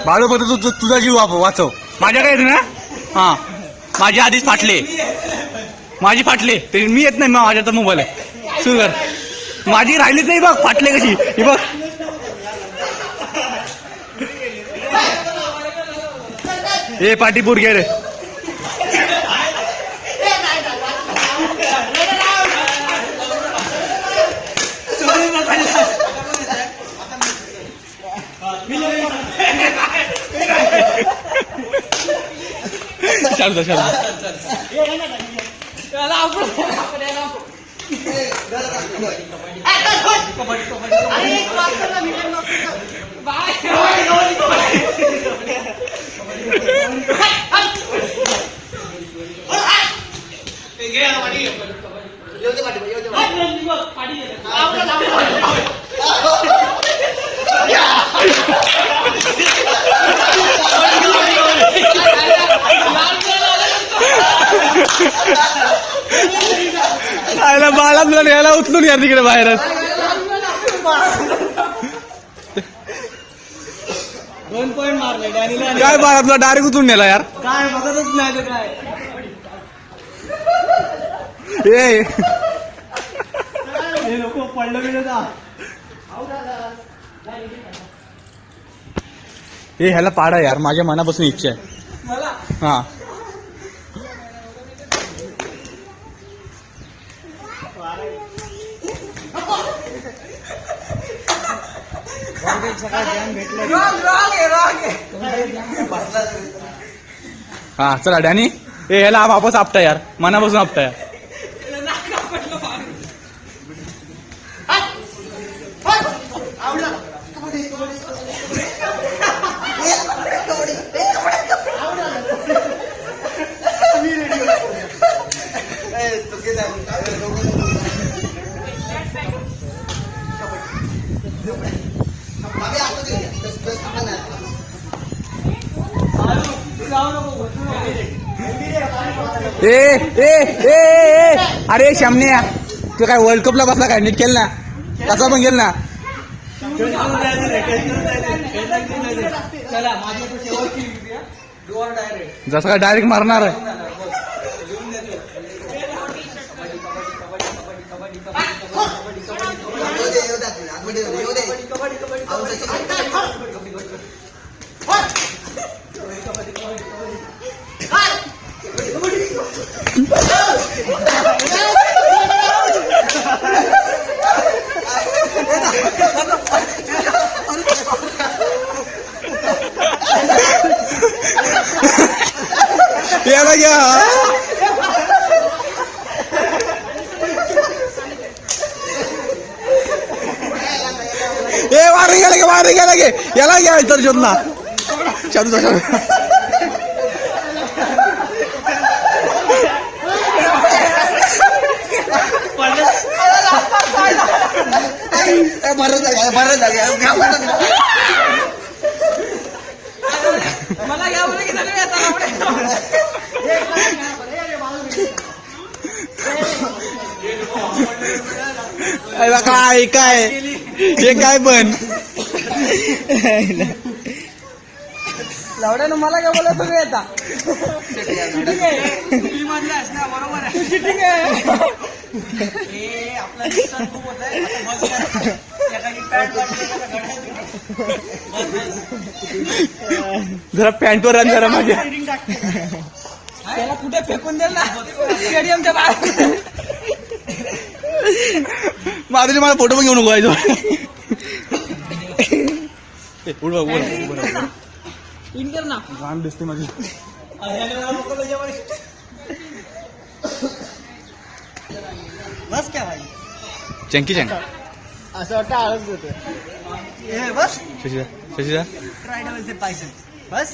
बाळू फक्त तुझा जीव वाचव. माझ्या काय ना हा माझी आधीच फाटले, माझी फाटले ते मी येत नाही. माझ्या तर मोबाईल आहे सुरू कर. माझी राहिलीच नाही बघ फाटले कशी ही बघ. ए पाठीपूर घे रे. शारदा आयला बाळा तुला याला उचलून या तिकडे बाहेरच. 2 पॉइंट मारले डॅनीला. काय बाळा तुला डायरेक्ट उचलून नेला यार. काय बघतच नाही काय. ए हे लोक पडलं गेलं का. ए ह्याला पाडा यार. माझ्या मनापासून इच्छा आहे मला हा. हा चला डॅनी. ए ह्याला वापस आपटा यार. मनापासून आपटा यार. ए ए ए ए अरे श्यामने तू काय वर्ल्ड कपला बसला काय. नीट केलं ना. कसा पण गेल ना. जसं काय डायरेक्ट मारणार आहे. याला घ्या. ए वारे गेला गे वारे गेला गे. याला घ्या तर शोधना. चालू मला यावर की सगळे काय काय हे काय पण लावड्यानं मला काय बोला सगळे येता. चिटिंग आहे तुम्ही मधले असणार बरोबर आहे. चिटिंग आहे. आपला नुकसान खूप होत आहे. जरा पॅन्टवर रन करा माझ्या. त्याला कुठे फेकून द्याल ना स्टेडियमच्या बाहेर. माझं मला फोटो पण घेऊन नको. इंटर ना रान दिसते माझी. बस क्या भाई. चंकी चंक असं वाटतं आळस होते. बस शशिदा ट्राय डबल से पायसन बस.